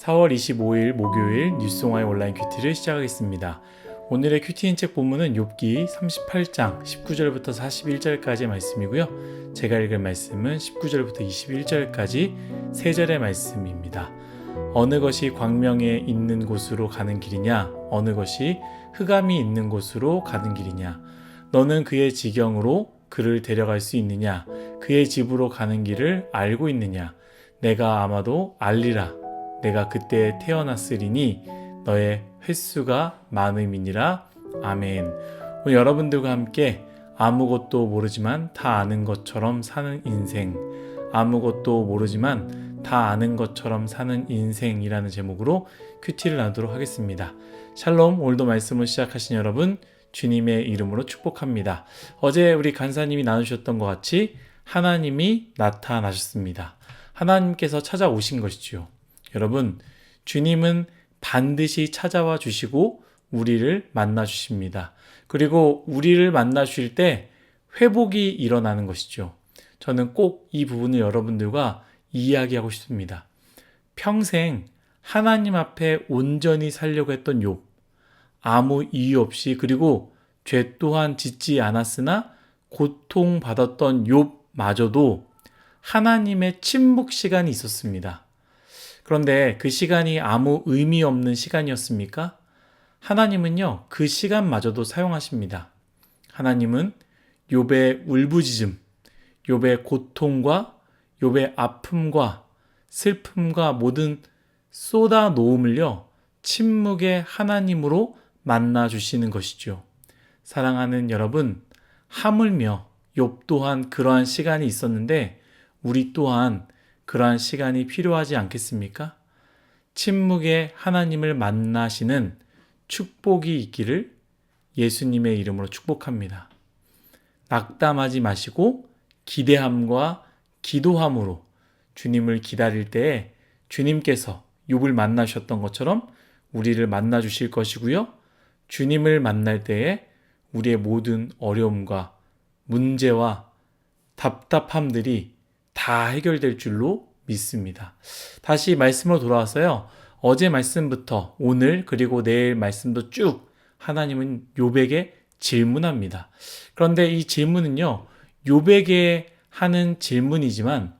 4월 25일 목요일 뉴스송화의 온라인 큐티를 시작하겠습니다. 오늘의 큐티인 책 본문은 욥기 38장 19절부터 41절까지의 말씀이고요. 제가 읽을 말씀은 19절부터 21절까지 3절의 말씀입니다. 어느 것이 광명에 있는 곳으로 가는 길이냐? 어느 것이 흑암이 있는 곳으로 가는 길이냐? 너는 그의 지경으로 그를 데려갈 수 있느냐? 그의 집으로 가는 길을 알고 있느냐? 내가 아마도 알리라. 내가 그때 태어났으리니 너의 횟수가 많음이니라. 아멘. 오늘 여러분들과 함께 아무것도 모르지만 다 아는 것처럼 사는 인생, 아무것도 모르지만 다 아는 것처럼 사는 인생이라는 제목으로 큐티를 나누도록 하겠습니다. 샬롬. 오늘도 말씀을 시작하신 여러분 주님의 이름으로 축복합니다. 어제 우리 간사님이 나누셨던 것 같이 하나님이 나타나셨습니다. 하나님께서 찾아오신 것이죠. 여러분, 주님은 반드시 찾아와 주시고 우리를 만나 주십니다. 그리고 우리를 만나 주실 때 회복이 일어나는 것이죠. 저는 꼭 이 부분을 여러분들과 이야기하고 싶습니다. 평생 하나님 앞에 온전히 살려고 했던 욥, 아무 이유 없이 그리고 죄 또한 짓지 않았으나 고통받았던 욥마저도 하나님의 침묵 시간이 있었습니다. 그런데 그 시간이 아무 의미 없는 시간이었습니까? 하나님은요, 그 시간마저도 사용하십니다. 하나님은 욥의 울부짖음, 욥의 고통과 욥의 아픔과 슬픔과 모든 쏟아 놓음을요, 침묵의 하나님으로 만나 주시는 것이죠. 사랑하는 여러분, 하물며 욥 또한 그러한 시간이 있었는데 우리 또한 그러한 시간이 필요하지 않겠습니까? 침묵의 하나님을 만나시는 축복이 있기를 예수님의 이름으로 축복합니다. 낙담하지 마시고 기대함과 기도함으로 주님을 기다릴 때에 주님께서 욥을 만나셨던 것처럼 우리를 만나 주실 것이고요. 주님을 만날 때에 우리의 모든 어려움과 문제와 답답함들이 다 해결될 줄로 믿습니다. 다시 말씀으로 돌아와서요. 어제 말씀부터 오늘 그리고 내일 말씀도 쭉 하나님은 욥에게 질문합니다. 그런데 이 질문은요. 욥에게 하는 질문이지만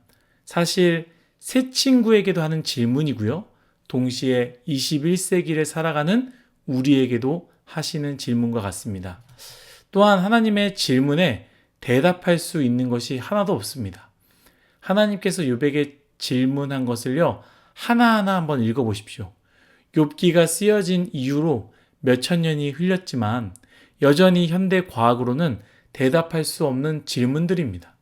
사실 새 친구에게도 하는 질문이고요. 동시에 21세기를 살아가는 우리에게도 하시는 질문과 같습니다. 또한 하나님의 질문에 대답할 수 있는 것이 하나도 없습니다. 하나님께서 욥에게 질문한 것을요, 하나하나 한번 읽어보십시오. 욥기가 쓰여진 이후로 몇천 년이 흘렸지만 여전히 현대 과학으로는 대답할 수 없는 질문들입니다.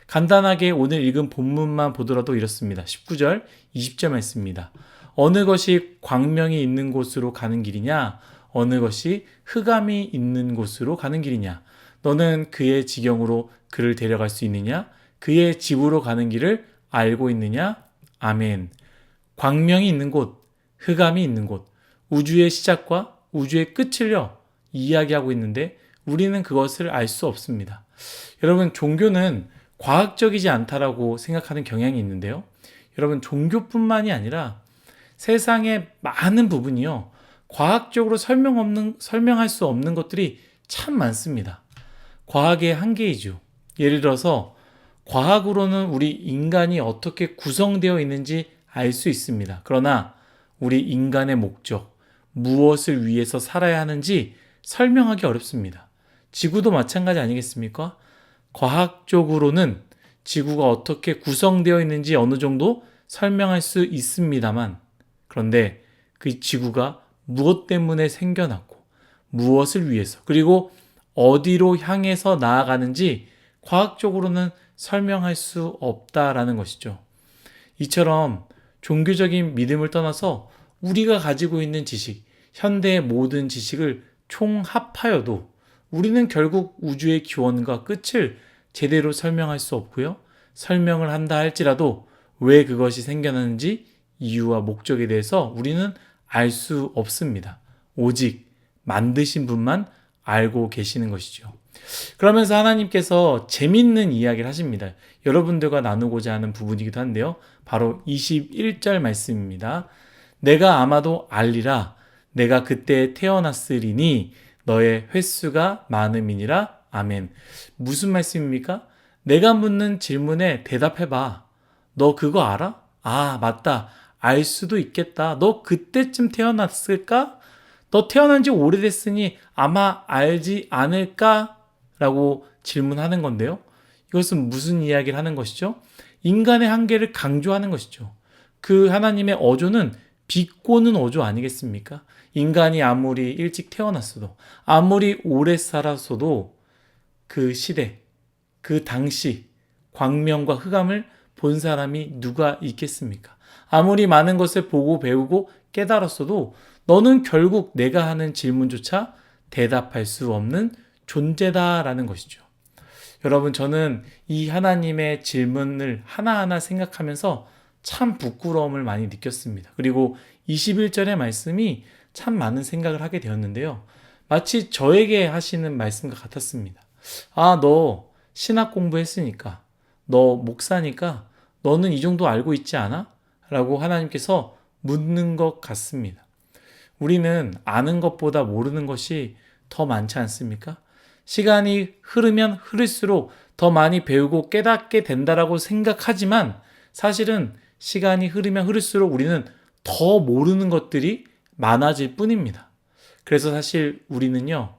간단하게 오늘 읽은 본문만 보더라도 이렇습니다. 19절, 20절 말씀입니다. 어느 것이 광명이 있는 곳으로 가는 길이냐? 어느 것이 흑암이 있는 곳으로 가는 길이냐? 너는 그의 지경으로 그를 데려갈 수 있느냐? 그의 집으로 가는 길을 알고 있느냐? 아멘. 광명이 있는 곳, 흑암이 있는 곳, 우주의 시작과 우주의 끝을요, 이야기하고 있는데 우리는 그것을 알 수 없습니다. 여러분, 종교는 과학적이지 않다라고 생각하는 경향이 있는데요. 여러분, 종교뿐만이 아니라 세상의 많은 부분이요, 과학적으로 설명할 수 없는 것들이 참 많습니다. 과학의 한계이죠. 예를 들어서 과학으로는 우리 인간이 어떻게 구성되어 있는지 알 수 있습니다. 그러나 우리 인간의 목적, 무엇을 위해서 살아야 하는지 설명하기 어렵습니다. 지구도 마찬가지 아니겠습니까? 과학적으로는 지구가 어떻게 구성되어 있는지 어느 정도 설명할 수 있습니다만, 그런데 그 지구가 무엇 때문에 생겨났고 무엇을 위해서 그리고 어디로 향해서 나아가는지 과학적으로는 설명할 수 없다라는 것이죠. 이처럼 종교적인 믿음을 떠나서 우리가 가지고 있는 지식, 현대의 모든 지식을 총합하여도 우리는 결국 우주의 기원과 끝을 제대로 설명할 수 없고요. 설명을 한다 할지라도 왜 그것이 생겨났는지 이유와 목적에 대해서 우리는 알 수 없습니다. 오직 만드신 분만 알고 계시는 것이죠. 그러면서 하나님께서 재밌는 이야기를 하십니다. 여러분들과 나누고자 하는 부분이기도 한데요. 바로 21절 말씀입니다. 내가 아마도 알리라. 내가 그때 태어났으리니 너의 횟수가 많음이니라. 아멘. 무슨 말씀입니까? 내가 묻는 질문에 대답해봐. 너 그거 알아? 아, 맞다. 알 수도 있겠다. 너 그때쯤 태어났을까? 너 태어난 지 오래됐으니 아마 알지 않을까? 라고 질문하는 건데요. 이것은 무슨 이야기를 하는 것이죠? 인간의 한계를 강조하는 것이죠. 그 하나님의 어조는 비꼬는 어조 아니겠습니까? 인간이 아무리 일찍 태어났어도, 아무리 오래 살았어도 그 시대, 그 당시 광명과 흑암을 본 사람이 누가 있겠습니까? 아무리 많은 것을 보고 배우고 깨달았어도 너는 결국 내가 하는 질문조차 대답할 수 없는 존재다라는 것이죠. 여러분, 저는 이 하나님의 질문을 하나하나 생각하면서 참 부끄러움을 많이 느꼈습니다. 그리고 21절의 말씀이 참 많은 생각을 하게 되었는데요. 마치 저에게 하시는 말씀과 같았습니다. 아, 너 신학 공부했으니까, 너 목사니까 너는 이 정도 알고 있지 않아? 라고 하나님께서 묻는 것 같습니다. 우리는 아는 것보다 모르는 것이 더 많지 않습니까? 시간이 흐르면 흐를수록 더 많이 배우고 깨닫게 된다라고 생각하지만 사실은 시간이 흐르면 흐를수록 우리는 더 모르는 것들이 많아질 뿐입니다. 그래서 사실 우리는요,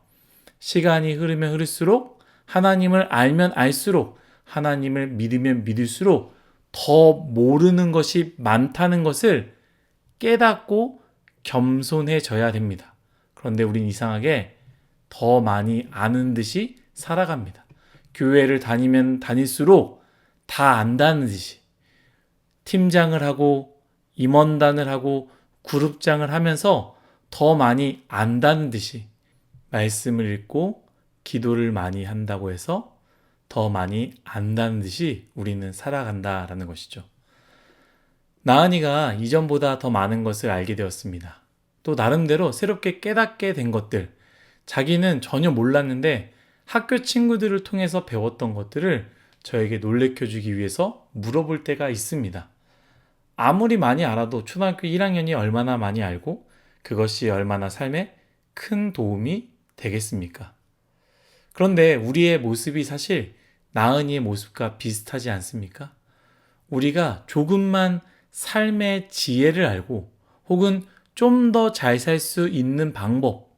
시간이 흐르면 흐를수록 하나님을 알면 알수록 하나님을 믿으면 믿을수록 더 모르는 것이 많다는 것을 깨닫고 겸손해져야 됩니다. 그런데 우린 이상하게 더 많이 아는 듯이 살아갑니다. 교회를 다니면 다닐수록 다 안다는 듯이 팀장을 하고 임원단을 하고 그룹장을 하면서 더 많이 안다는 듯이 말씀을 읽고 기도를 많이 한다고 해서 더 많이 안다는 듯이 우리는 살아간다라는 것이죠. 나은이가 이전보다 더 많은 것을 알게 되었습니다. 또 나름대로 새롭게 깨닫게 된 것들, 자기는 전혀 몰랐는데 학교 친구들을 통해서 배웠던 것들을 저에게 놀래켜주기 위해서 물어볼 때가 있습니다. 아무리 많이 알아도 초등학교 1학년이 얼마나 많이 알고 그것이 얼마나 삶에 큰 도움이 되겠습니까? 그런데 우리의 모습이 사실 나은이의 모습과 비슷하지 않습니까? 우리가 조금만 삶의 지혜를 알고 혹은 좀 더 잘 살 수 있는 방법,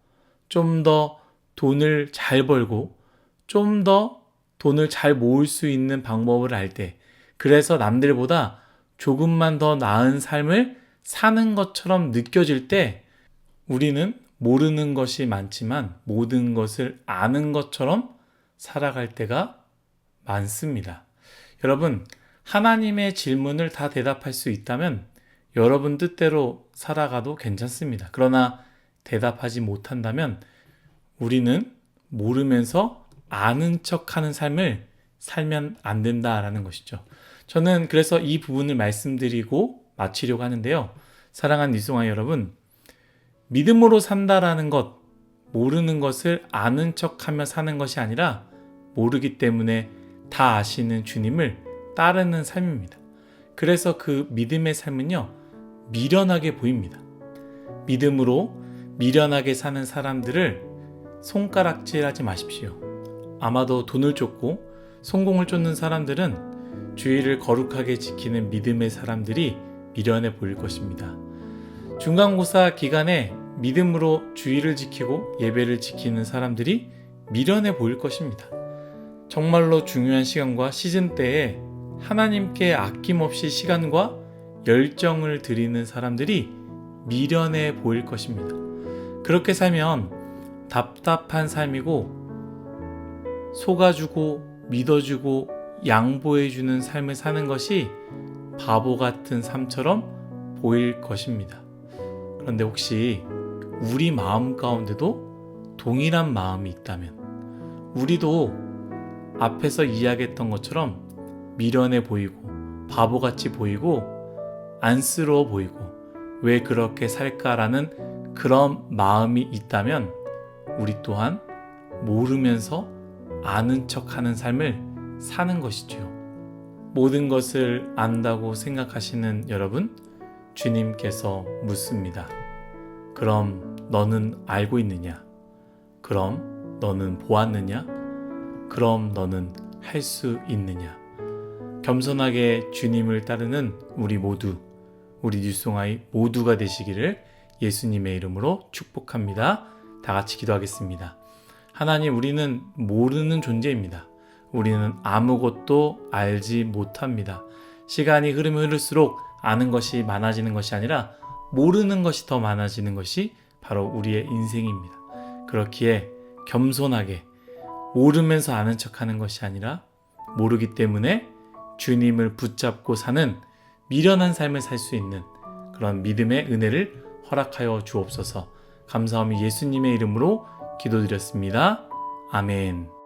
좀 더 돈을 잘 벌고 좀 더 돈을 잘 모을 수 있는 방법을 알 때, 그래서 남들보다 조금만 더 나은 삶을 사는 것처럼 느껴질 때 우리는 모르는 것이 많지만 모든 것을 아는 것처럼 살아갈 때가 많습니다. 여러분, 하나님의 질문을 다 대답할 수 있다면 여러분 뜻대로 살아가도 괜찮습니다. 그러나 대답하지 못한다면 우리는 모르면서 아는 척하는 삶을 살면 안 된다라는 것이죠. 저는 그래서 이 부분을 말씀드리고 마치려고 하는데요. 사랑하는 뉴송아 여러분, 믿음으로 산다라는 것, 모르는 것을 아는 척하며 사는 것이 아니라 모르기 때문에 다 아시는 주님을 따르는 삶입니다. 그래서 그 믿음의 삶은요, 미련하게 보입니다. 믿음으로 미련하게 사는 사람들을 손가락질하지 마십시오. 아마도 돈을 쫓고 성공을 쫓는 사람들은 주의를 거룩하게 지키는 믿음의 사람들이 미련해 보일 것입니다. 중간고사 기간에 믿음으로 주의를 지키고 예배를 지키는 사람들이 미련해 보일 것입니다. 정말로 중요한 시간과 시즌 때에 하나님께 아낌없이 시간과 열정을 드리는 사람들이 미련해 보일 것입니다. 그렇게 살면 답답한 삶이고 속아주고 믿어주고 양보해주는 삶을 사는 것이 바보 같은 삶처럼 보일 것입니다. 그런데 혹시 우리 마음 가운데도 동일한 마음이 있다면 우리도 앞에서 이야기했던 것처럼 미련해 보이고 바보같이 보이고 안쓰러워 보이고 왜 그렇게 살까라는 그런 마음이 있다면 우리 또한 모르면서 아는 척하는 삶을 사는 것이지요. 모든 것을 안다고 생각하시는 여러분, 주님께서 묻습니다. 그럼 너는 알고 있느냐? 그럼 너는 보았느냐? 그럼 너는 할 수 있느냐? 겸손하게 주님을 따르는 우리 모두, 우리 뉴송아이 모두가 되시기를 예수님의 이름으로 축복합니다. 다 같이 기도하겠습니다. 하나님, 우리는 모르는 존재입니다. 우리는 아무것도 알지 못합니다. 시간이 흐르면 흐를수록 아는 것이 많아지는 것이 아니라 모르는 것이 더 많아지는 것이 바로 우리의 인생입니다. 그렇기에 겸손하게 모르면서 아는 척하는 것이 아니라 모르기 때문에 주님을 붙잡고 사는 미련한 삶을 살 수 있는 그런 믿음의 은혜를 허락하여 주옵소서. 감사하며 예수님의 이름으로 기도드렸습니다. 아멘.